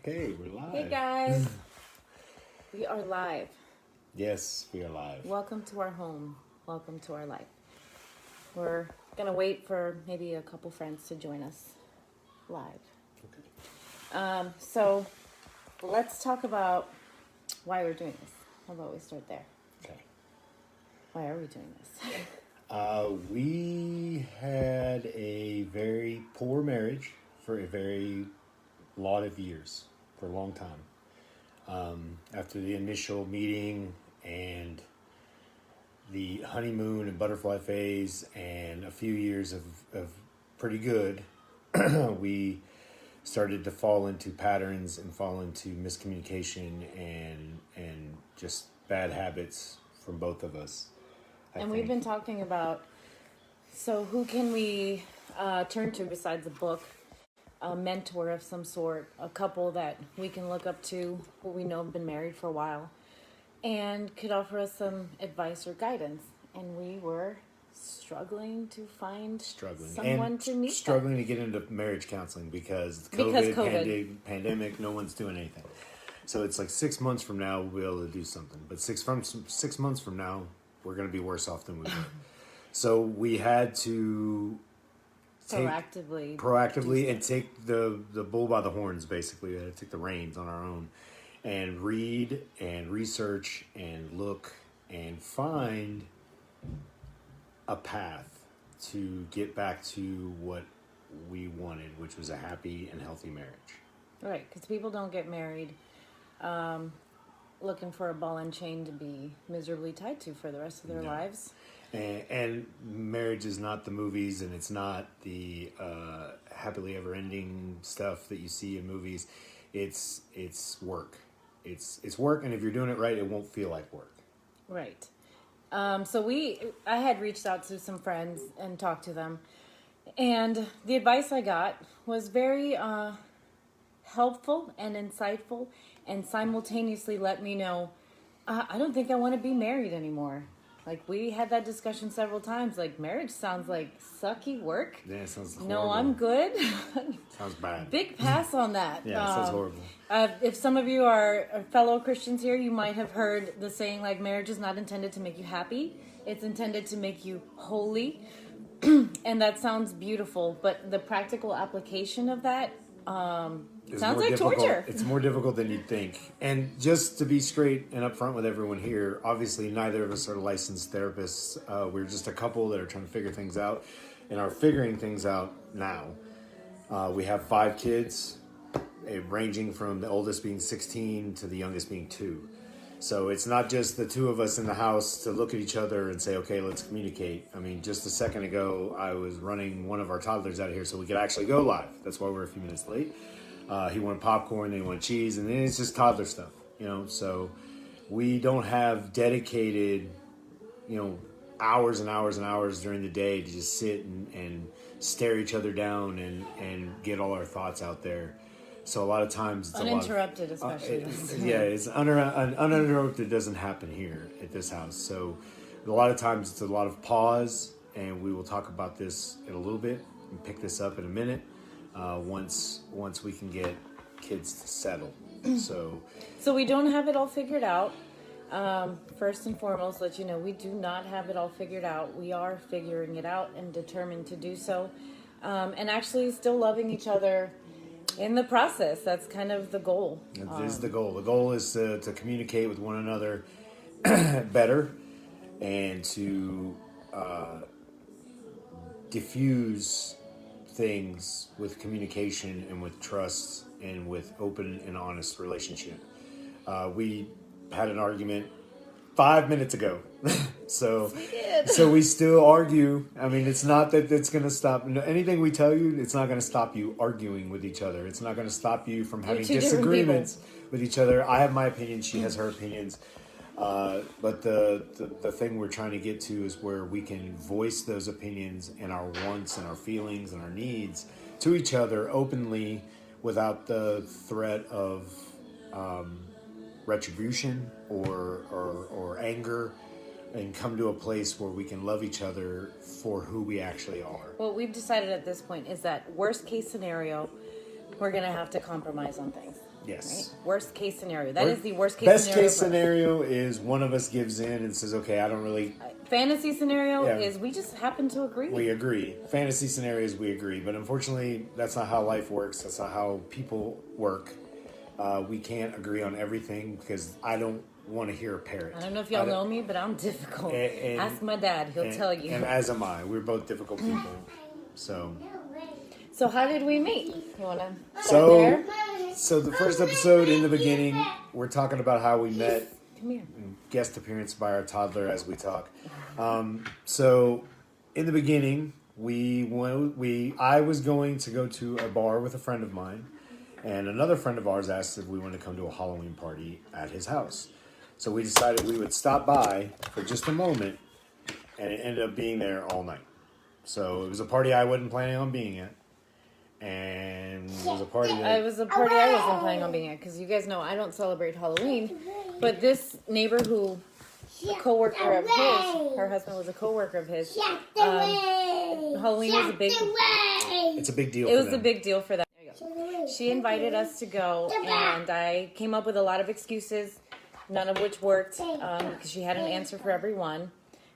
Okay, we're live. Hey guys, we are live. Yes, we are live. Welcome to our home. Welcome to our life. We're gonna wait for maybe a couple friends to join us live. Okay. So let's talk about why we're doing this. How about we start there? Okay. Why are we doing this? We had a very poor marriage for a very lot of years, for a long time. After the initial meeting and the honeymoon and butterfly phase and a few years of pretty good, we started to fall into patterns and fall into miscommunication and just bad habits from both of us. And we've been talking about, so who can we turn to besides a book, a mentor of some sort, a couple that we can look up to, who we know have been married for a while, and could offer us some advice or guidance. And we were struggling to find someone to meet. Struggling to get into marriage counseling because COVID. Pandemic, no one's doing anything. So it's like 6 months from now we'll be able to do something. But 6 months from now, we're going to be worse off than we were. So we had to proactively and take the bull by the horns, basically. We had to take the reins on our own and read and research and look and find a path to get back to what we wanted, which was a happy and healthy marriage. Right, because people don't get married looking for a ball and chain to be miserably tied to for the rest of their lives. And marriage is not the movies, and it's not the happily ever ending stuff that you see in movies. It's work. It's work, and if you're doing it right, it won't feel like work. Right. So I had reached out to some friends and talked to them, and the advice I got was very helpful and insightful, and simultaneously let me know I don't think I want to be married anymore. Like, we had that discussion several times. Like, marriage sounds like sucky work. Yeah, it sounds horrible. No, I'm good. Sounds bad. Big pass on that. Yeah, it sounds horrible. If some of you are fellow Christians here, you might have heard the saying, like, marriage is not intended to make you happy. It's intended to make you holy. And that sounds beautiful. But the practical application of that sounds like torture. It's more difficult than you'd think. And just to be straight and upfront with everyone here, obviously neither of us are licensed therapists. We're just a couple that are trying to figure things out and are figuring things out now. We have 5 kids, ranging from the oldest being 16 to the youngest being 2. So it's not just the 2 of us in the house to look at each other and say, okay, let's communicate. I mean, just a second ago, I was running one of our toddlers out of here so we could actually go live. That's why we're a few minutes late. He wanted popcorn, then he wanted cheese, and then it's just toddler stuff, So we don't have dedicated, hours and hours and hours during the day to just sit and stare each other down and get all our thoughts out there. So a lot of times it's uninterrupted, especially. It's uninterrupted doesn't happen here at this house. So a lot of times it's a lot of pause, and we will talk about this in a little bit and pick this up in a minute. Once we can get kids to settle. So we don't have it all figured out. First and foremost, let you know, we do not have it all figured out. We are figuring it out and determined to do so. And actually still loving each other in the process. That's kind of the goal. It is the goal. The goal is to communicate with one another better and to diffuse things with communication and with trust and with open and honest relationship. We had an argument 5 minutes ago. So we still argue. I mean, it's not that it's going to stop. Anything we tell you, it's not going to stop you arguing with each other. It's not going to stop you from having disagreements with each other. I have my opinion. She has her opinions. But the thing we're trying to get to is where we can voice those opinions and our wants and our feelings and our needs to each other openly without the threat of retribution or anger, and come to a place where we can love each other for who we actually are. What we've decided at this point is that worst case scenario, we're going to have to compromise on things. Yes. Right? Worst case scenario. That is the worst case Best scenario. case scenario is one of us gives in and says, okay, I don't really... Fantasy scenario Yeah. is we just happen to agree. We agree. Fantasy scenarios, we agree. But unfortunately, that's not how life works. That's not how people work. We can't agree on everything because I don't want to hear a parrot. I don't know if y'all know me, but I'm difficult. Ask my dad. He'll tell you. And as am I. We're both difficult people. So how did we meet? You want to start there? So the first episode, in the beginning, we're talking about how we met. Come here. Guest appearance by our toddler as we talk. So in the beginning, I was going to go to a bar with a friend of mine, and another friend of ours asked if we wanted to come to a Halloween party at his house. So we decided we would stop by for just a moment, and it ended up being there all night. So it was a party I wasn't planning on being at. And it was a party I wasn't planning on being at, because you guys know I don't celebrate Halloween. But this neighbor who, a co-worker of his, her husband was a co-worker of his, Halloween was a big... It's a big deal It was a big deal for them. She invited us to go, and I came up with a lot of excuses, none of which worked, because she had an answer for everyone,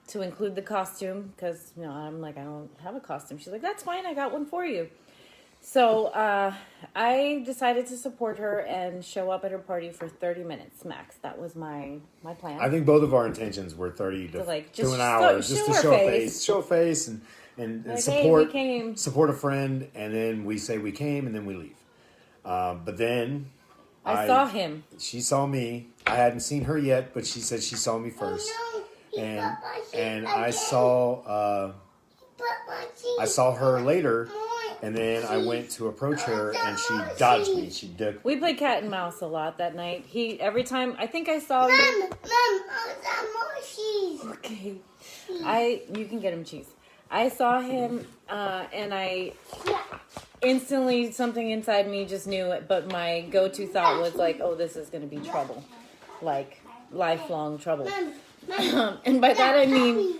to include the costume, because, I'm like, I don't have a costume. She's like, that's fine, I got one for you. So I decided to support her and show up at her party for 30 minutes max. That was my plan. I think both of our intentions were 30 to an hour, just to show a face and like, support, hey, we came. Support a friend, and then we say we came, and then we leave. But then I saw him. She saw me. I hadn't seen her yet, but she said she saw me first, and I saw her later. And then I went to approach her, and she dodged me. She ducked. We played cat and mouse a lot that night. Every time, I think I saw you. Mom, okay. You can get him cheese. I saw him, and I instantly, something inside me just knew it. But my go-to thought was like, oh, this is going to be trouble. Like, lifelong trouble. And by that I mean,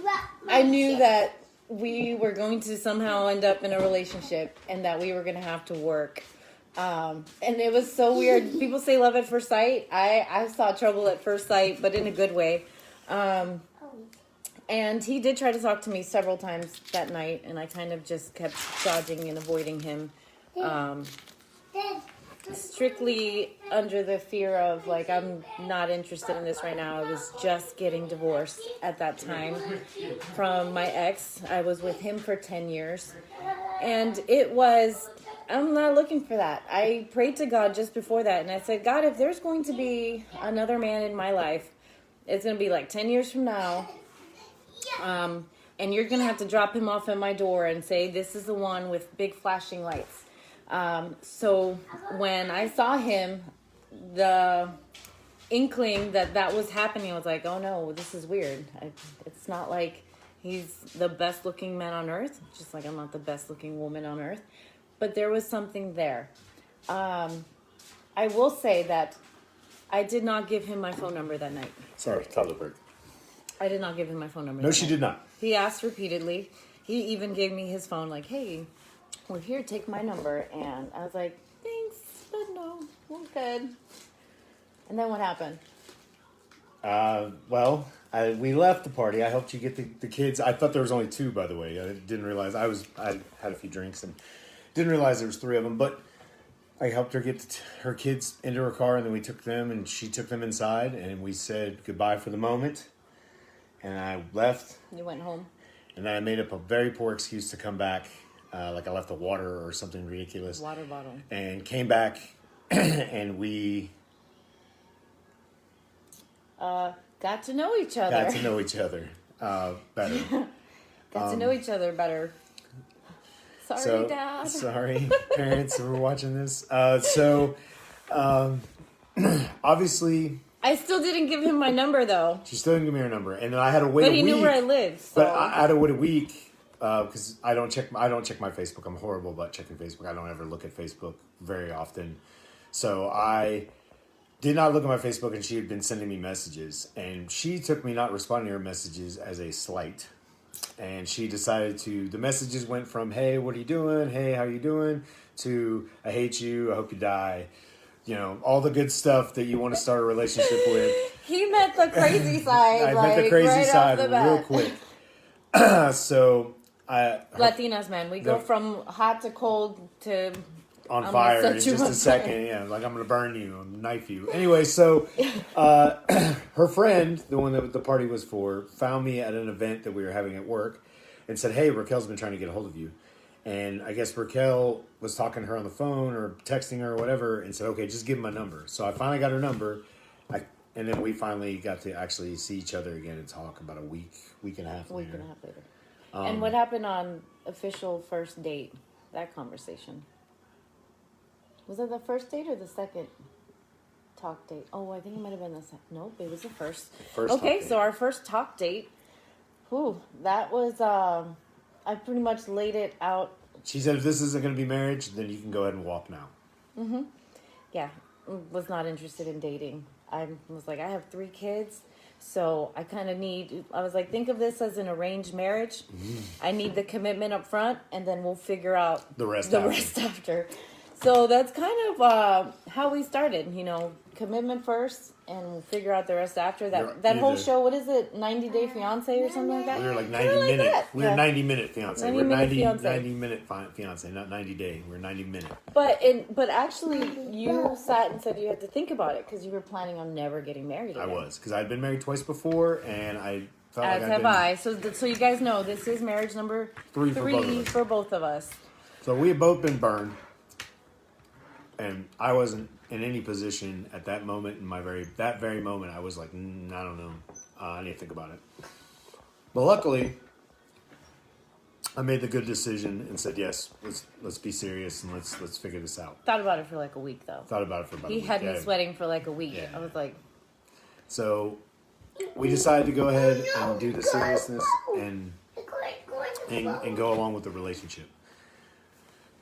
I knew that we were going to somehow end up in a relationship, and that we were going to have to work. And it was so weird. People say love at first sight. I saw trouble at first sight, but in a good way. And he did try to talk to me several times that night, and I kind of just kept dodging and avoiding him. Strictly under the fear of, like, I'm not interested in this right now. I was just getting divorced at that time from my ex. I was with him for 10 years. And I'm not looking for that. I prayed to God just before that, and I said, God, if there's going to be another man in my life, it's going to be like 10 years from now. And you're going to have to drop him off at my door and say, this is the one with big flashing lights. So when I saw him, the inkling that was happening, I was like, oh no, this is weird. It's not like he's the best looking man on earth, just like I'm not the best looking woman on earth, but there was something there. I will say that I did not give him my phone number that night. Sorry, toddler. I did not give him my phone number. No, she did not. He asked repeatedly. He even gave me his phone, like, hey, well, here, take my number. And I was like, thanks, but no, we're good. And then what happened? We left the party. I helped you get the kids. I thought there was only two, by the way. I didn't realize. I had a few drinks and didn't realize there was three of them. But I helped her get her kids into her car, and then we took them, and she took them inside, and we said goodbye for the moment. And I left. You went home. And then I made up a very poor excuse to come back. Like I left a water or something ridiculous. Water bottle. And came back, and we got to know each other. Got to know each other better. Got to know each other better. Sorry, Dad. Sorry, parents who were watching this. Obviously... I still didn't give him my number, though. She still didn't give me her number. And then I had to wait a week. But he knew where I lived. So. But I had to wait a week because I don't check my Facebook. I'm horrible about checking Facebook. I don't ever look at Facebook very often. So I did not look at my Facebook, and she had been sending me messages. And she took me not responding to her messages as a slight. And she decided the messages went from, hey, what are you doing? Hey, how you doing? To, I hate you. I hope you die. you know, all the good stuff that you want to start a relationship with. He met the crazy side. I like, met the crazy right side off the real bat. quick. So Latinas, man, we go from hot to cold to on I'm fire gonna in set you just a on second. fire. Yeah, like I'm gonna burn you, I'm gonna knife you. Anyway, so her friend, the one that the party was for, found me at an event that we were having at work, and said, "Hey, Raquel's been trying to get a hold of you." And I guess Raquel was talking to her on the phone or texting her or whatever, and said, "Okay, just give him my number." So I finally got her number, and then we finally got to actually see each other again and talk about a week and a half later. And what happened on official first date? That conversation. Was it the first date or the second talk date? Oh, I think it might have been the second. Nope, it was the first. Okay, so our first talk date. Whew, that was. I pretty much laid it out. She said, "If this isn't going to be marriage, then you can go ahead and walk now." Mm-hmm. Yeah, was not interested in dating. I was like, I have 3 kids, so I kind of need. I was like, think of this as an arranged marriage. I need the commitment up front, and then we'll figure out the rest after. So that's kind of how we started. You know, commitment first, and we'll figure out the rest after. That whole show, what is it, 90 Day Fiance or something like that? We were like 90-minute. We were 90-minute fiance. 90-minute fiance. 90-minute fiance, not 90 day. We're 90-minute. But actually, you sat and said you had to think about it because you were planning on never getting married again. I was, because I'd been married twice before, and I felt As like have I. So you guys know this is marriage number 3 for both of us. So we had both been burned, and I wasn't in any position at that moment. In that very moment, I was like, I don't know. I need to think about it. But luckily, I made the good decision and said, yes, let's be serious and let's figure this out. Thought about it for like a week though. Thought about it for about a week. He had me sweating for like a week. Yeah. I was like, so we decided to go ahead and do the seriousness and go along with the relationship.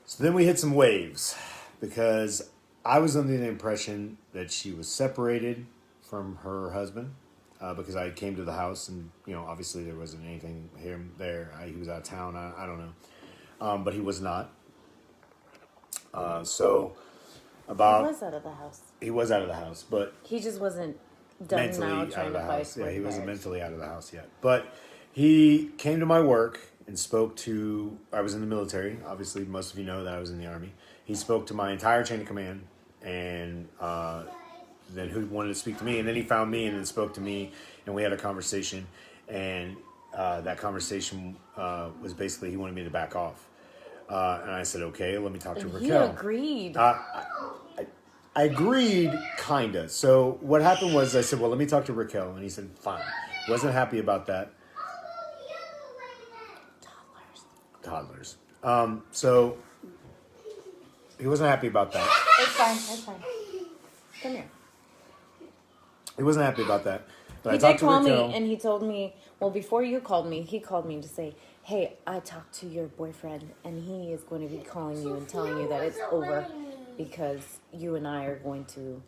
So then we hit some waves because I was under the impression that she was separated from her husband. Because I came to the house and, you know, obviously there wasn't anything here there. He was out of town. I don't know. But he was not. So about... He was out of the house. He was out of the house, but... He just wasn't done mentally now out trying of to the fight house. for Yeah, he wasn't marriage. mentally out of the house yet. But he came to my work and spoke to... I was in the military. Obviously, most of you know that I was in the Army. He spoke to my entire chain of command and... then who wanted to speak to me, and then he found me and then spoke to me, and we had a conversation, and that conversation was basically he wanted me to back off, and I said, okay, let me talk to Raquel. He agreed. I agreed, kinda. So what happened was I said, well, let me talk to Raquel, and he said, fine. Wasn't happy about that. Toddlers. So he wasn't happy about that. It's fine. Come here. He wasn't happy about that. But He I talked did to call Raquel. me, and he told me, well, before you called me, he called me to say, hey, I talked to your boyfriend, and he is going to be calling you and telling you that it's over because you and I are going to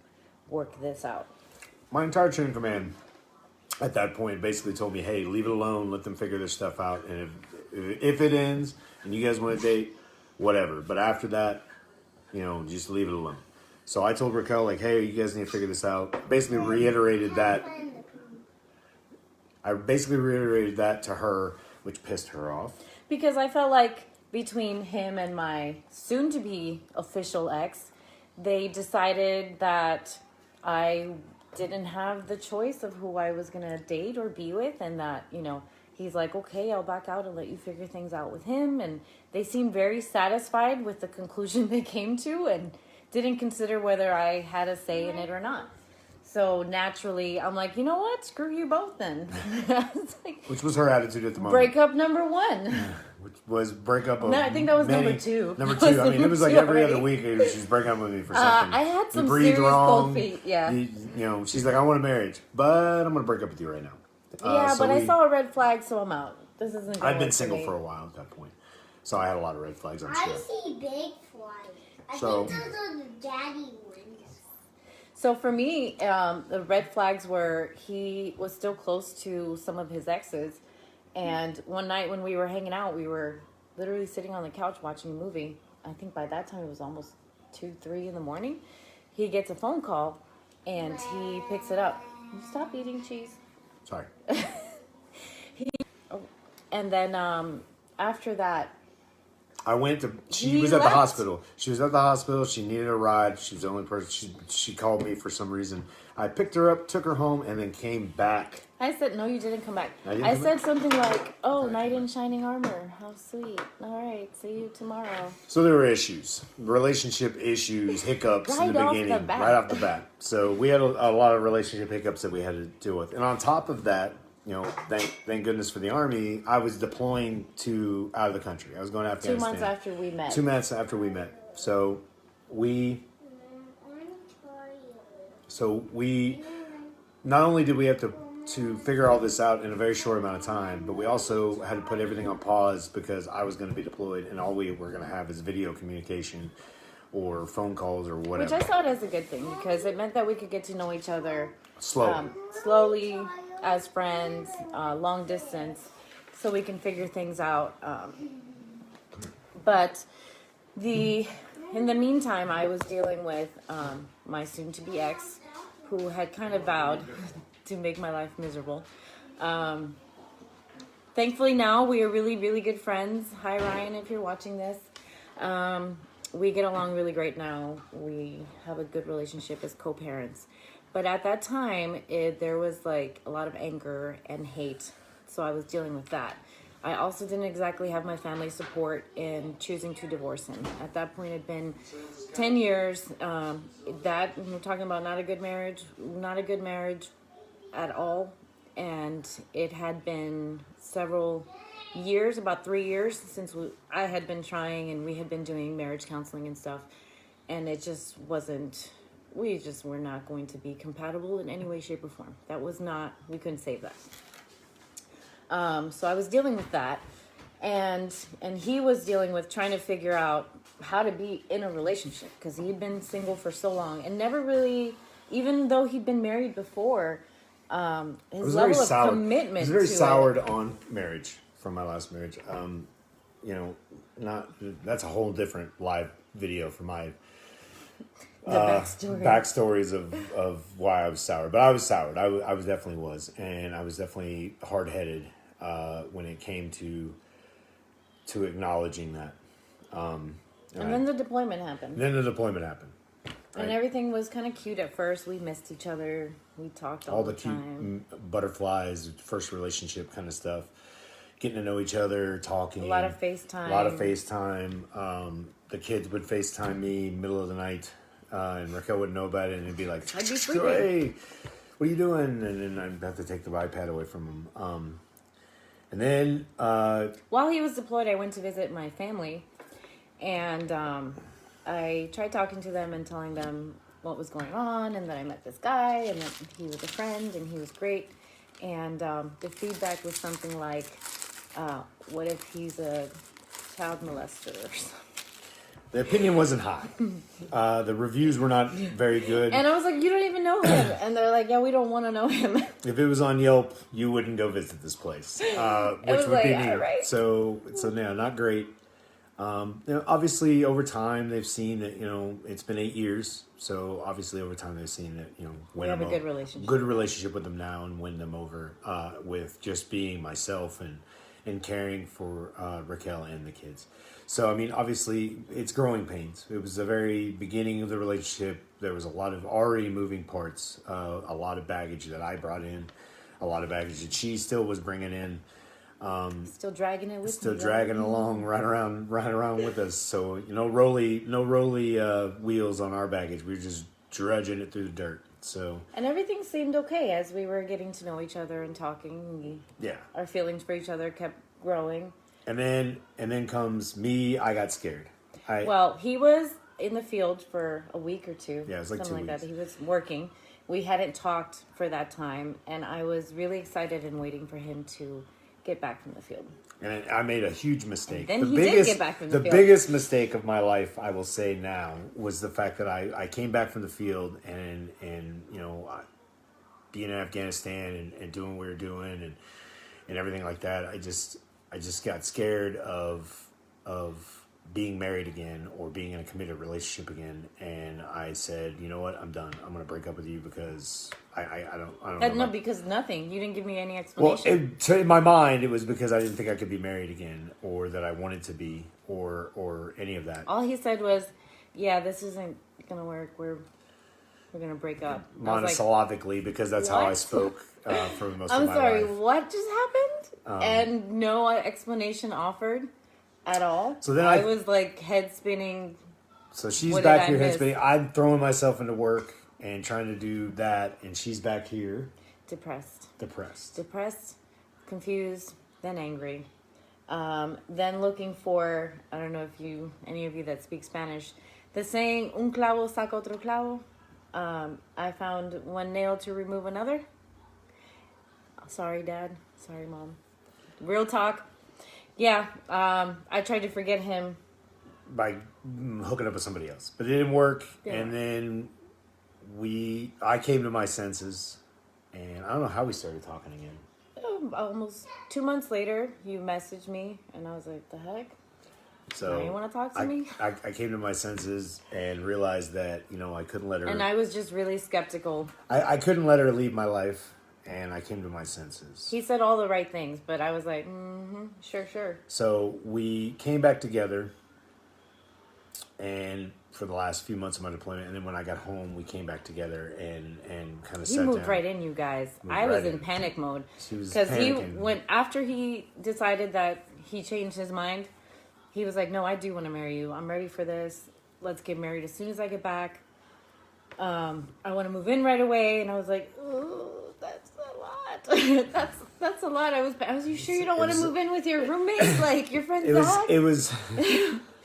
work this out. My entire chain of command at that point basically told me, hey, leave it alone, let them figure this stuff out, and if it ends and you guys want to date, whatever. But after that, you know, just leave it alone. So I told Raquel, like, hey, you guys need to figure this out. Basically reiterated that. I basically reiterated that to her, which pissed her off. Because I felt like between him and my soon-to-be official ex, they decided that I didn't have the choice of who I was going to date or be with, and that, you know, he's like, okay, I'll back out and let you figure things out with him. And they seemed very satisfied with the conclusion they came to and didn't consider whether I had a say in it or not. So naturally, I'm like, you know what? Screw you both then. Like, which was her attitude at the moment. breakup number 1. Which was breakup of No, I think that was many, number 2. Number 2. I mean, it was like every other week she's breaking up with me for something. I had some you breathed serious wrong. cold feet, yeah. You know, she's like, I want a marriage, but I'm going to break up with you right now. Yeah, but I saw a red flag, so I'm out. This isn't going I'd been for single me. for a while at that point. So I had a lot of red flags, I'm I sure. see big flies. I So- think those are the daddy ones. So for me, the red flags were he was still close to some of his exes. And one night when we were hanging out, we were literally sitting on the couch watching a movie. I think by that time it was almost 2, 3 in the morning. he gets a phone call, and he picks it up. Stop eating cheese. Sorry. And then after that, I went to. She He was at the left. hospital. She was at the hospital. She needed a ride. She was the only person. She called me for some reason. I picked her up, took her home, and then came back. I said, no, you didn't come back. I didn't I come said back? something like, oh, knight in shining armor. How sweet. All right, see you tomorrow. So there were issues, relationship issues, hiccups in the Right off the beginning, bat. right off the bat. So we had a lot of relationship hiccups that we had to deal with. And on top of that, you know, thank goodness for the Army, I was deploying out of the country. I was going to 2 Afghanistan. months after we met. 2 months after we met. So we not only did we have to figure all this out in a very short amount of time, but we also had to put everything on pause because I was going to be deployed, and all we were going to have is video communication or phone calls or whatever. Which I saw it as a good thing because it meant that we could get to know each other slowly as friends, long distance, so we can figure things out. But in the meantime, I was dealing with my soon-to-be ex, who had kind of vowed to make my life miserable. Thankfully, now we are really, really good friends. Hi, Ryan, if you're watching this. We get along really great now. We have a good relationship as co-parents. But at that time, there was like a lot of anger and hate. So I was dealing with that. I also didn't exactly have my family support in choosing to divorce him. At that point, it had been 10 years. That we're talking about not a good marriage at all. And it had been several years, about 3 years since I had been trying, and we had been doing marriage counseling and stuff. And it just wasn't, we just were not going to be compatible in any way, shape, or form. That was not, we couldn't save that. So I was dealing with that, and he was dealing with trying to figure out how to be in a relationship because he'd been single for so long and never really, even though he'd been married before, his level of commitment. I was very to soured it, on marriage from my last marriage. You know, that's a whole different live video for my the backstory. backstories of why I was soured. But I was soured. I was definitely was, and I was definitely hard-headed when it came to acknowledging that. And then the deployment happened. And everything was kind of cute at first. We missed each other. We talked all the time. Cute butterflies, first relationship kind of stuff. Getting to know each other, talking. A lot of FaceTime. The kids would FaceTime me middle of the night, and Raquel wouldn't know about it, and it'd be like, I'd be sleeping. "Hey, what are you doing?" And then I'd have to take the iPad away from him. And then while he was deployed, I went to visit my family, and I tried talking to them and telling them what was going on, and that I met this guy, and that he was a friend, and he was great. And the feedback was something like, what if he's a child molester or something? the opinion wasn't high. The reviews were not very good. And I was like, you don't even know him. And they're like, yeah, we don't want to know him. If it was on Yelp, you wouldn't go visit this place, which was would like, be me. all right. So no, not great. Obviously, over time, they've seen that, it's been 8 years. So obviously, over time, they've seen that, We have a good relationship. Good relationship with them now, and win them over with just being myself and caring for Raquel and the kids. So, I mean, obviously, it's growing pains. It was the very beginning of the relationship. There was a lot of already moving parts, a lot of baggage that I brought in, a lot of baggage that she still was bringing in. Still dragging it with Still me. dragging along, right around with us. So no rolly wheels on our baggage. We were just drudging it through the dirt. So And everything seemed okay as we were getting to know each other and talking. yeah. Our feelings for each other kept growing. And then comes me. I got scared. Well, he was in the field for a week or two. Yeah, it was like something 2 like weeks. that. He was working. We hadn't talked for that time, and I was really excited and waiting for him to get back from the field. And I made a huge mistake. Then he did get back from the field. biggest mistake of my life, I will say now, was the fact that I came back from the field and being in Afghanistan and doing what we were doing and everything like that. I just got scared of being married again or being in a committed relationship again. And I said, you know what, I'm done. I'm going to break up with you because I don't know. No, because nothing. You didn't give me any Well, explanation. in my mind, it was because I didn't think I could be married again, or that I wanted to be, or any of that. All he said was, "Yeah, this isn't gonna work. We're gonna break up." I was like, Monosyllabically, because that's how I "What?" spoke for most I'm of my sorry. life. What just happened? And no explanation offered at all. So then I I- was like head spinning. So she's What back did I here head miss? spinning. I'm throwing myself into work and trying to do that, and she's back here Depressed, depressed. confused, then angry, then looking for, I don't know if any of you that speak Spanish, the saying "un clavo saca otro clavo." I found one nail to remove another. Sorry, Dad. Sorry, Mom. Real talk. Yeah, I tried to forget him. By hooking up with somebody else, but it didn't work. Didn't And then I came to my senses, and I don't know how we started talking again. Almost 2 months later, you messaged me, and I was like, "The heck." So Now you wanna talk to me? I came to my senses and realized that I couldn't let her. And I was just really skeptical. I couldn't let her leave my life, and I came to my senses. He said all the right things, but I was like, sure. So we came back together, and for the last few months of my deployment, and then when I got home, we came back together and kind of He sat moved down. right in, you guys. Moved I was right in in. panic mode. She was Because panicking. after he decided that he changed his mind, he was like, "No, I do want to marry you. I'm ready for this. Let's get married as soon as I get back. I want to move in right away." And I was like, "Oh, that's a lot. that's a lot." I was. You sure you don't want to move in with your roommate, like your friend's dog? It was.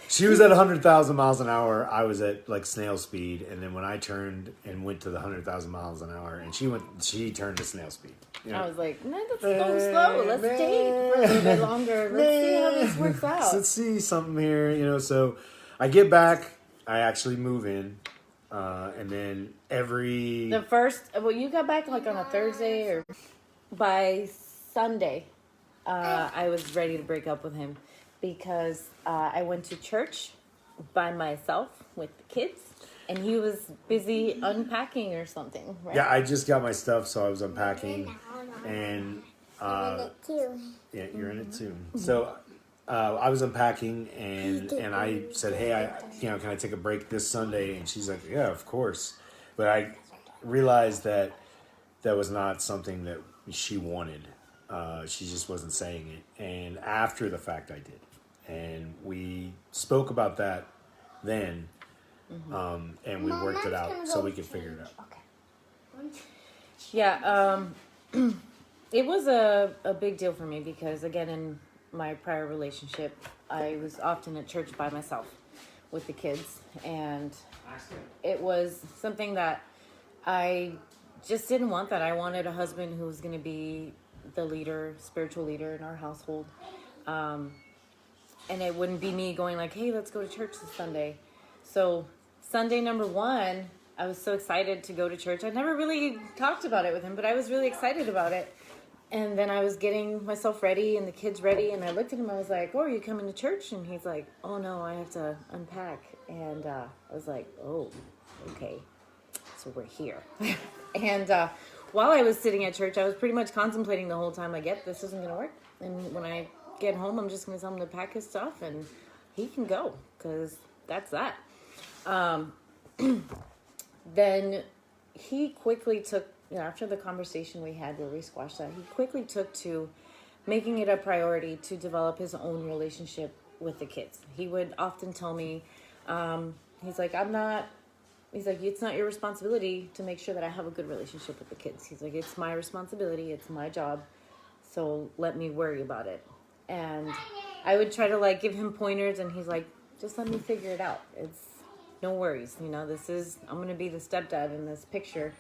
She was at 100,000 miles an hour. I was at like snail speed, and then when I turned and went to the 100,000 miles an hour, and she turned to snail speed. I was like, "No, let's go slow. Let's date for a little bit longer. Let's see how this works out." Let's see something here, So I get back. I actually move in, and then You got back like on a Thursday, or by Sunday, I was ready to break up with him because I went to church by myself with the kids, and he was busy unpacking or something. Right? Yeah, I just got my stuff, so I was unpacking, and yeah, you're in it too. So I was unpacking, and I said, "Hey, can I take a break this Sunday?" And she's like, "Yeah, of course." But I realized that was not something that she wanted. She just wasn't saying it. And after the fact, I did, and we spoke about that then, and we worked it out so we could figure it out. Okay. Yeah. It was a big deal for me because, again, in my prior relationship, I was often at church by myself with the kids, and it was something that I just didn't want. That I wanted a husband who was going to be the leader, spiritual leader in our household, and it wouldn't be me going like, "Hey, let's go to church this Sunday." So Sunday number 1, I was so excited to go to church. I never really talked about it with him, but I was really excited about it. And then I was getting myself ready and the kids ready, and I looked at him. I was like, "Oh, are you coming to church?" And he's like, "Oh no, I have to unpack." And I was like, "Oh, okay, so we're here." And while I was sitting at church, I was pretty much contemplating the whole time, like, "Yep, this isn't gonna work." And when I get home, I'm just gonna tell him to pack his stuff, and he can go, because that's that. Then he quickly took, after the conversation we had where we squashed that, he quickly took to making it a priority to develop his own relationship with the kids. He would often tell me, he's like, "It's not your responsibility to make sure that I have a good relationship with the kids." He's like, "It's my responsibility. It's my job. So let me worry about it." And I would try to give him pointers, and he's like, "Just let me figure it out. It's no worries. I'm going to be the stepdad in this picture."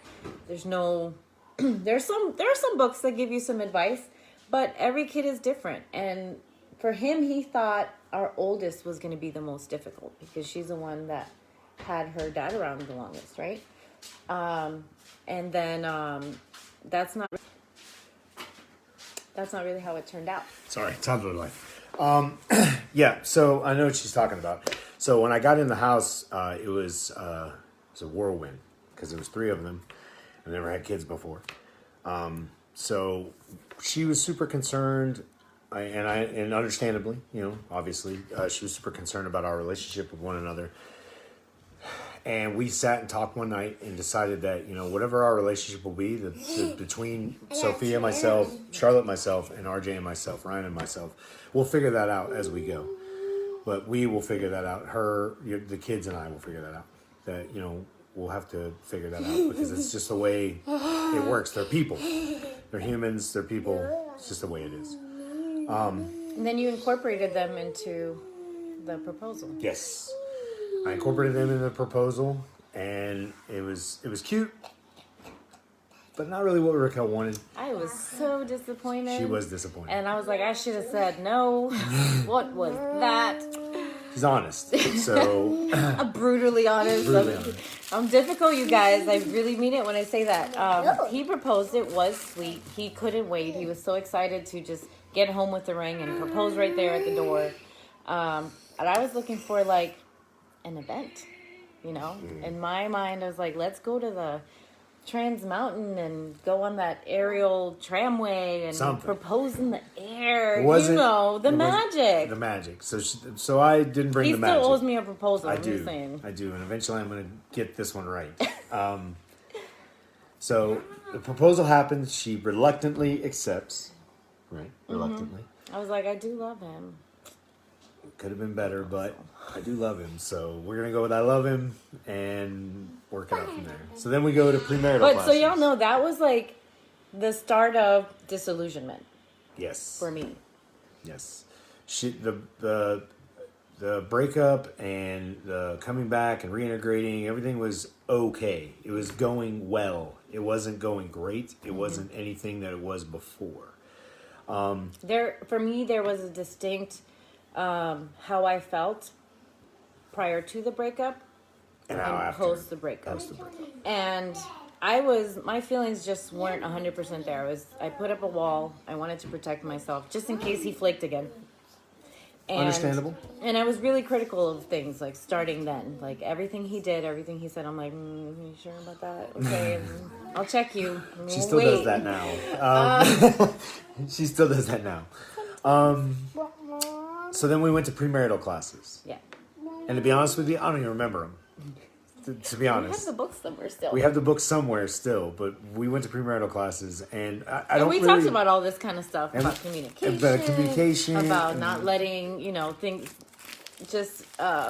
There's no, there are some books that give you some advice, but every kid is different. And for him, he thought our oldest was going to be the most difficult because she's the one that had her dad around the longest, right? And then that's not really how it turned out. Sorry, time of life. Yeah, so I know what she's talking about. So when I got in the house, it was a whirlwind because there was 3 of them. I never had kids before. So she was super concerned, and understandably, obviously, she was super concerned about our relationship with one another. And we sat and talked one night and decided that, whatever our relationship will be, between Sophia, myself, Charlotte, myself, and RJ and myself, Ryan and myself, we'll figure that out as we go. But we will figure that out. The kids and I will figure that out. That, we'll have to figure that out because it's just the way it works. They're people. They're humans. They're people. It's just the way it is. And then you incorporated them into the proposal. Yes. I incorporated them in the proposal, and it was cute, but not really what Raquel wanted. I was so disappointed. She was disappointed. And I was like, I should have said no. What was that? She's honest, so... I'm brutally honest. I'm difficult, you guys. I really mean it when I say that. He proposed. It was sweet. He couldn't wait. He was so excited to just get home with the ring and propose right there at the door. And I was looking for, an event, In my mind, I was like, let's go to the Trans Mountain and go on that aerial tramway and propose in the air. The magic. The magic. So I didn't bring the magic. He still owes me a proposal. I do, and eventually I'm going to get this one right. So the proposal happens. She reluctantly accepts. Right? Reluctantly. I was like, I do love him. Could have been better, but I do love him. So we're going to go with I love him and work it out from there. So then we go to premarital classes. So y'all know that was the start of disillusionment. Yes. For me. Yes. The breakup and the coming back and reintegrating, everything was okay. It was going well. It wasn't going great. It wasn't anything that it was before. For me, there was a distinct... how I felt prior to the breakup and post the breakup. And my feelings just weren't 100% there. I put up a wall. I wanted to protect myself just in case he flaked again. And, understandable. And I was really critical of things, starting then. Everything he did, everything he said, I'm like, you sure about that? Okay, I'll check you. She still does that now. She still does that now. So then we went to premarital classes. Yeah. And to be honest with you, I don't even remember them. To be honest. We have the books somewhere still. We have the books somewhere still, but we went to premarital classes, and I don't. We really, talked about all this kind of stuff about communication, about not letting things just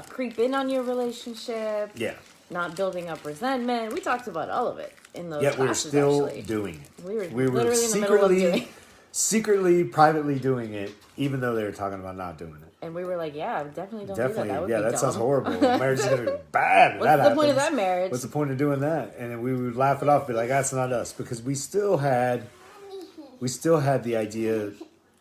creep in on your relationship. Yeah. Not building up resentment. We talked about all of it in those. Yeah, we were still doing it. We were literally in the middle of doing it. Secretly, privately doing it, even though they were talking about not doing it. And we were like, yeah, definitely don't do that. That would be that sounds dumb. horrible. Marriage is going to be bad. What's the point of that marriage? What's the point of doing that? And then we would laugh it off, be like, that's not us. Because we still had the idea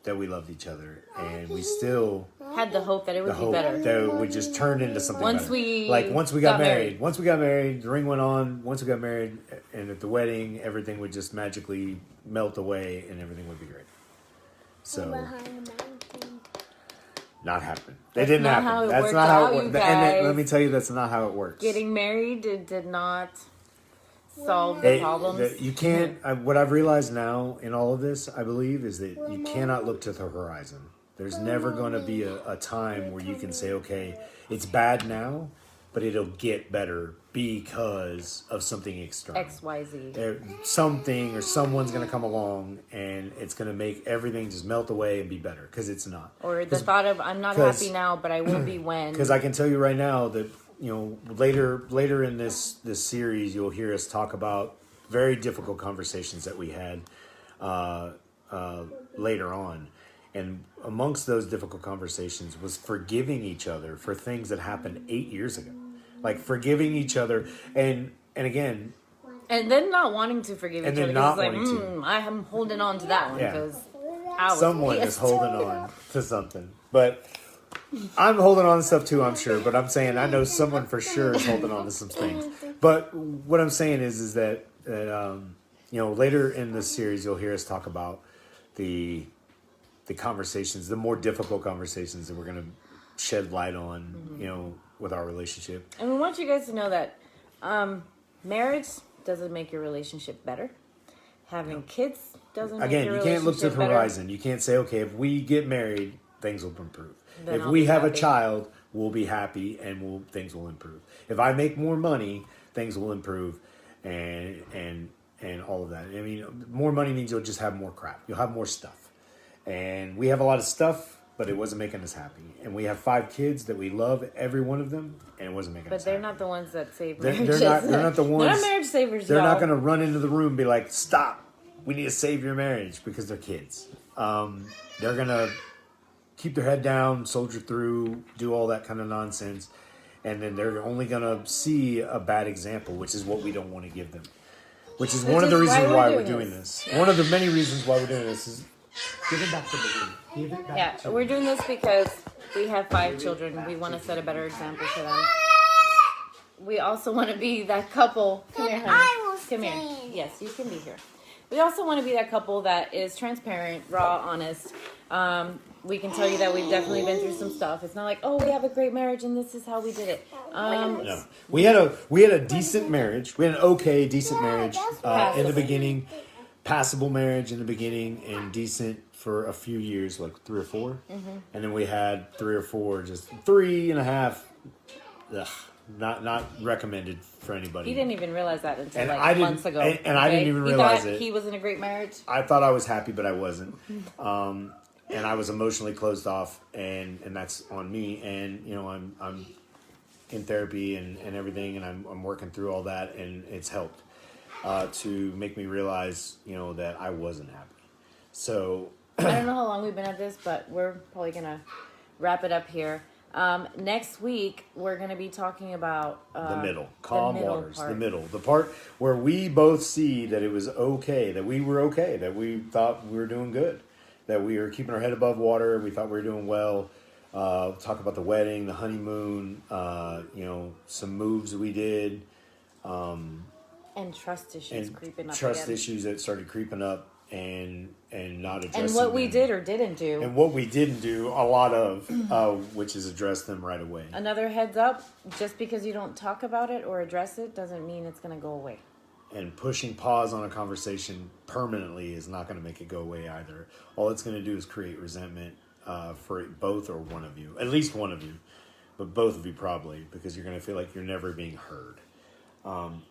that we loved each other. And we still had the hope that it would be better. That it would just turn into something once better. Once we got married. Once we got married, the ring went on. Once we got married, and at the wedding, everything would just magically melt away and everything would be great. So, not happen. It didn't happen. That's not how it works. And let me tell you, that's not how it works. Getting married did not solve the problems. You can't. What I've realized now in all of this, I believe, is that you cannot look to the horizon. There's never going to be a time where you can say, okay, it's bad now, but it'll get better because of something external. XYZ. Something or someone's going to come along and it's going to make everything just melt away and be better, because it's not. Or the thought of, I'm not happy now, but I will be when. Because I can tell you right now that, later in this series, you'll hear us talk about very difficult conversations that we had later on. And amongst those difficult conversations was forgiving each other for things that happened 8 years ago. Forgiving each other, and again, and then not wanting to forgive each other. And then not wanting to. I'm holding on to that one because someone is holding on to something. But I'm holding on to stuff too, I'm sure. But I'm saying I know someone for sure is holding on to some things. But what I'm saying is that later in this series you'll hear us talk about the conversations, the more difficult conversations that we're going to shed light on, with our relationship. And we want you guys to know that marriage doesn't make your relationship better. Having kids doesn't make Again, your you relationship can't look to the better. horizon. You can't say, okay, if we get married, things will improve. Then If I'll we be have a happy. child, we'll be happy and things will improve. If I make more money, things will improve and all of that. I mean, more money means you'll just have more crap. You'll have more stuff. And we have a lot of stuff, but it wasn't making us happy. And we have 5 kids that we love, every one of them, and it wasn't making us But they're happy. not the ones that save They're marriages. not the ones. They're not marriage savers, They're not y'all. going to run into the room and be like, stop, we need to save your marriage, because they're kids. They're going to keep their head down, soldier through, do all that kind of nonsense. And then they're only going to see a bad example, which is what we don't want to give them. Which is one of the reasons why we're doing this. One of the many reasons why we're doing this is give it back to the room. Give it back Yeah, to we're doing this because we have 5 children. We want to set a better example for them. We also want to be that couple. Come here, honey. I will Come here. stay. Yes, you can be here. We also want to be that couple that is transparent, raw, honest. We can tell you that we've definitely been through some stuff. It's not like, oh, we have a great marriage and this is how we did it. No, we had a decent marriage. We had an okay, decent marriage in the Passable. beginning, passable marriage in the beginning, and decent for a few years, like 3 or 4, and then we had 3 or 4, just 3.5. Ugh, not recommended for anybody. He didn't even realize that until And like I didn't- months ago. and I didn't even He realize thought it. he was in a great marriage. I thought I was happy, but I wasn't. And I was emotionally closed off, and that's on me. And I'm in therapy and everything, and I'm working through all that, and it's helped to make me realize that I wasn't happy. So I don't know how long we've been at this, but we're probably gonna wrap it up here. Next week we're gonna be talking about the middle, calm middle waters, part. the middle, the part where we both see that it was okay, that we were okay, that we thought we were doing good, that we were keeping our head above water, we thought we were doing well. Talk about the wedding, the honeymoon, some moves we did, and trust issues creeping up. trust again. issues that started creeping up, and not addressing And what we them. did or didn't do. And what we didn't do a lot of, which is address them right away. Another heads up: just because you don't talk about it or address it doesn't mean it's gonna go away. And pushing pause on a conversation permanently is not going to make it go away either. All it's going to do is create resentment for both or one of you. At least one of you. But both of you probably, because you're going to feel like you're never being heard.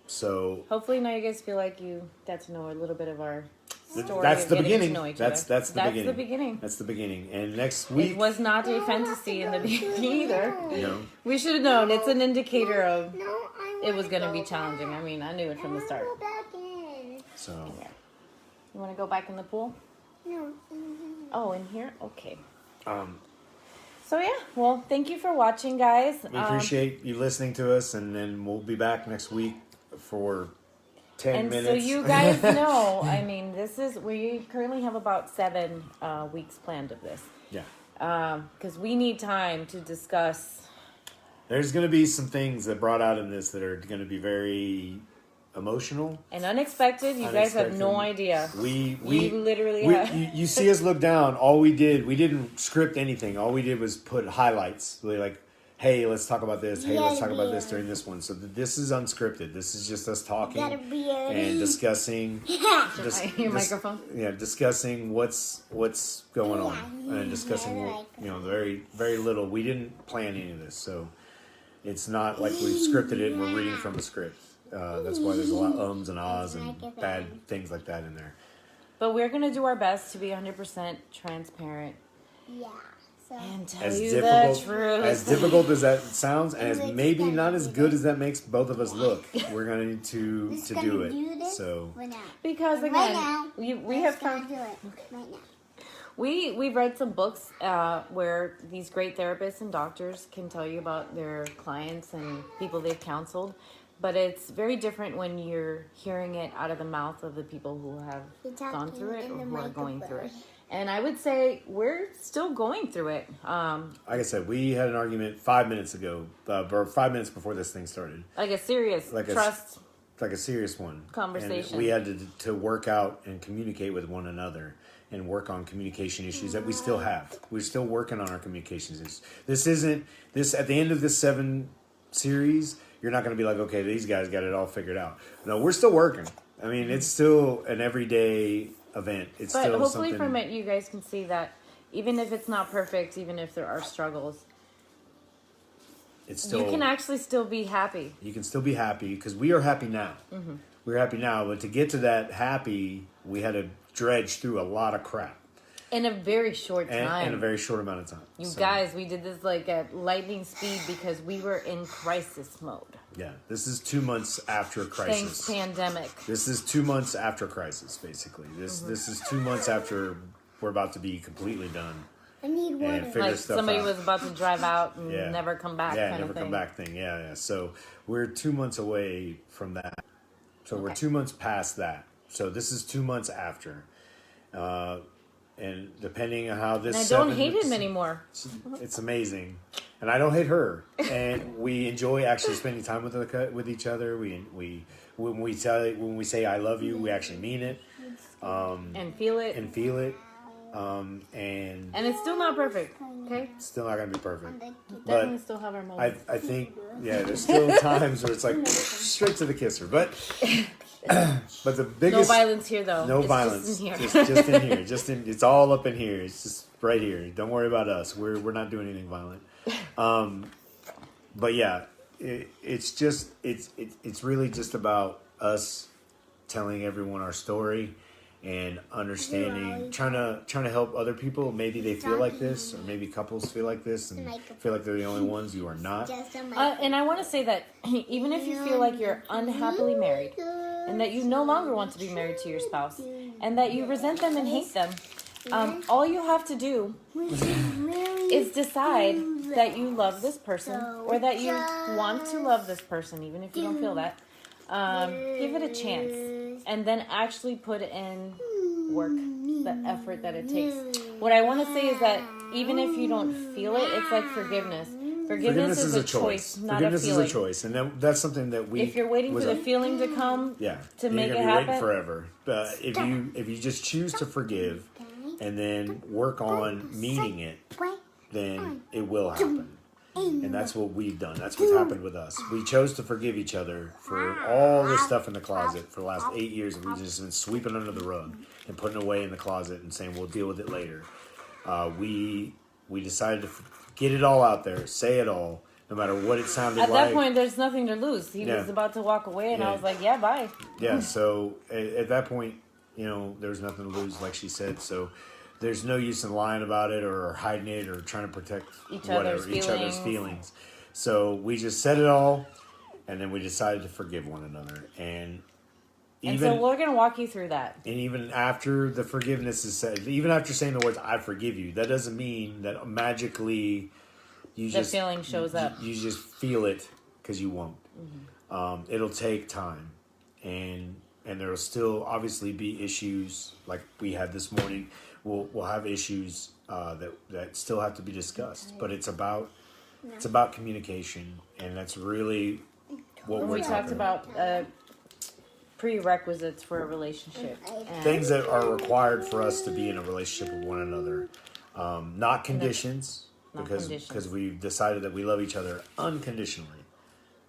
So Hopefully now you guys feel like you got to know a little bit of our story. that's of the getting beginning. To know each That's other. the beginning. the beginning. That's the beginning. And next It week, was not a fantasy in the beginning either. you know, We should have known. It's an indicator of No, I it was going to go be challenging. back. I mean, I knew it from the start. Go back in. so You want to go back in the pool? No. Oh, in here? Okay. um, So, yeah. Well, thank you for watching, guys. we appreciate you listening to us, and then we'll be back next week for 10 And minutes. so you guys know, I mean, we currently have about 7 weeks planned of this. Yeah. Because we need time to discuss. There's going to be some things that brought out in this that are going to be very emotional. And unexpected, you guys have no idea. We literally have. you see us look down. All we didn't script anything. All we did was put highlights. We're like, hey, let's talk about this. Hey, let's talk about this during this one. So this is unscripted. This is just us talking Gotta be and discussing. Your microphone? Yeah, discussing what's going on and discussing very very little. We didn't plan any of this, so it's not like we've scripted it and we're reading from a script. That's why there's a lot of ums and ahs and bad things like that in there. But we're going to do our best to be 100% transparent Yeah. So and tell As you the difficult truth. as difficult as that sounds, and as maybe not as good as that makes both of us look, we're gonna need to Just do gonna it. do this So right now. Because Right again, now. we have Just gonna found do it right now. we've read some books where these great therapists and doctors can tell you about their clients and people they've counseled, but it's very different when you're hearing it out of the mouth of the people who have You're gone talking through it in or the who are going through it. microphone. And I would say we're still going through it. like I said, we had an argument 5 minutes ago, or 5 minutes before this thing started, Like a serious Like a- trust. like a serious one Conversation. And we had to work out and communicate with one another and work on communication issues that we still have. We're still working on our communications issues. This isn't this at the end of this 7 series. You're not going to be like, okay, these guys got it all figured out. No, we're still working. I mean, it's still an everyday event. It's But still hopefully something. from it, you guys can see that even if it's not perfect, even if there are struggles, It's still you can actually still be happy. you can still be happy because we are happy now. Mm-hmm. We're happy now, but to get to that happy, we had to dredge through a lot of crap In a very short time. in a very short amount of time. You So, guys, we did this like at lightning speed because we were in crisis mode. yeah, this is 2 months after a crisis. Thanks, pandemic. This is 2 months after crisis, basically. This is 2 months after we're about to be completely done I need water. and figure Like stuff somebody out. was about to drive out and Yeah. never come back. Yeah, kind never of thing. come back thing. Yeah. So we're 2 months away from that. So we're Okay. 2 months past that. So this is 2 months after. And depending on how this, And I don't hate him anymore. It's amazing, and I don't hate her. And we enjoy actually spending time with each other. We when we say I love you, we actually mean it And feel it. and feel it. And And it's still not perfect. Okay? it's still not gonna be perfect. Definitely But still have our moments. I think there's still times where it's like straight to the kisser. But the No biggest violence here, though. no It's violence. Just in here. Just in here. It's all up in here. It's just right here. Don't worry about us. We're not doing anything violent. But yeah, it's really just about us telling everyone our story and understanding, trying to help other people. Maybe they feel like this, or maybe couples feel like this and feel like they're the only ones. You are not. Just on And I want to say that even if you feel like you're unhappily married and that you no longer want to be married to your spouse and that you resent them and hate them, all you have to do is decide that you love this person or that you want to love this person, even if you don't feel that. Give it a chance and then actually put in work, the effort that it takes. What I want to say is that even if you don't feel it, it's like forgiveness. Forgiveness is a choice, not Forgiveness a feeling. is a choice, and that's something that we. If you're waiting for the feeling to come, yeah, to and make you're it gonna be waiting happen, forever. But if you just choose to forgive and then work on meaning it, then it will happen. And that's what we've done. That's what's happened with us. We chose to forgive each other for all this stuff in the closet for the last 8 years. We've just been sweeping under the rug and putting it away in the closet and saying we'll deal with it later. We decided to get it all out there, say it all, no matter what it sounded at like. that point, there's nothing to lose. He Yeah. was about to walk away, and Yeah. I was like, yeah, bye. Yeah, so at that point, there's nothing to lose, like she said. So there's no use in lying about it or hiding it or trying to protect Each whatever, other's each other's feelings. feelings. So we just said it all, and then we decided to forgive one another. And And even so we're going to walk you through that. and even after the forgiveness is said, even after saying the words "I forgive you," that doesn't mean that magically you The just feeling shows up. You just feel it because you won't. It'll take time, and there'll still obviously be issues like we had this morning. We'll have issues that still have to be discussed, but it's about communication, and that's really what we're We talking talked about prerequisites for a relationship. And things that are required for us to be in a relationship with one another, not conditions, Not because conditions. we've decided that we love each other unconditionally,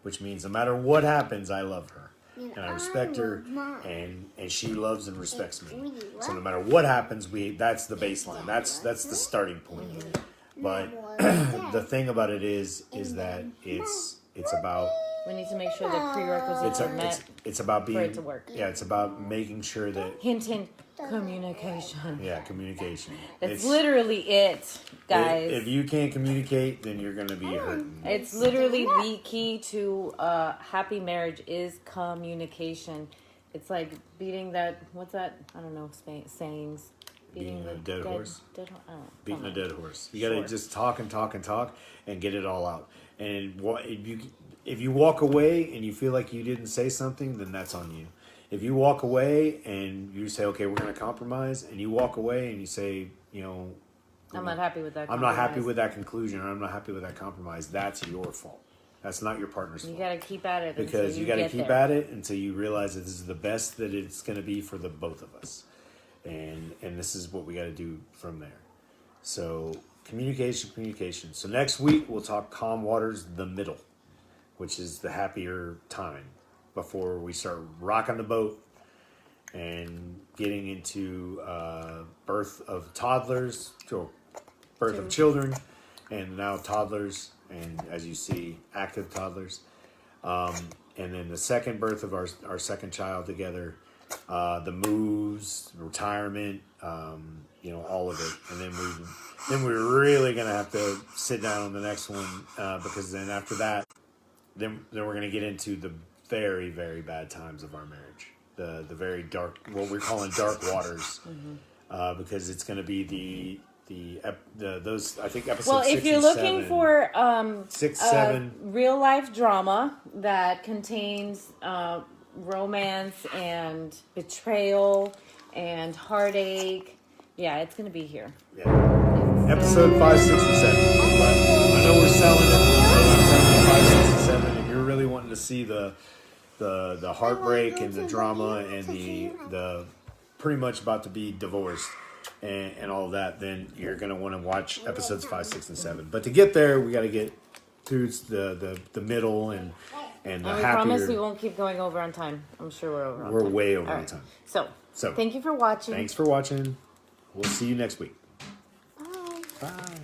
which means no matter what happens, I love her and I respect her, and she loves and respects me. So no matter what happens, that's the baseline. That's the starting point. But the thing about it is that it's about. we need to make sure that prerequisites are met. It's about being. for it to work. Yeah, it's about making sure that. Hint, hint, communication. Yeah, communication. That's literally it, guys. If you can't communicate, then you're gonna be hurting. It's literally the key to a happy marriage is communication. It's like beating that, what's that? I don't know, sayings. Beating a dead horse? I don't know. Beating a dead horse. You gotta Sure. just talk and talk and talk and get it all out. And if you walk away and you feel like you didn't say something, then that's on you. If you walk away and you say, okay, we're gonna compromise, and you walk away and you say, I'm not happy with that. I'm not happy compromise. with that conclusion, or I'm not happy with that compromise, that's your fault. That's not your partner's fault. You gotta keep at it Because until you got to get keep there. at it until you realize that this is the best that it's going to be for the both of us. and this is what we got to do from there. So communication. So next week we'll talk calm waters, the middle, which is the happier time before we start rocking the boat and getting into birth of toddlers, or birth of children, and now toddlers, and as you see, active toddlers. And then the second birth of our second child together, the moves, retirement, all of it. And then we're really gonna have to sit down on the next one, because then after that, then we're gonna get into the very, very bad times of our marriage, the very dark, what we're calling dark waters, because it's gonna be those, I think, episodes. Well, if you're looking for 6, 7, real life drama that contains romance and betrayal and heartache, yeah, it's going to be here. yeah. Episode 5, 6, and 7. But I know we're selling it. So I'm telling you 5, 6, and 7. If you're really wanting to see the heartbreak and the drama and the pretty much about to be divorced and all of that, then you're going to want to watch episodes 5, 6, and 7. But to get there, we got to get through the middle and the And happier. we promise we won't keep going over on time. I'm sure we're over on time. We're way over All on right. time. So, So thank you for watching. Thanks for watching. We'll see you next week. Bye. Bye.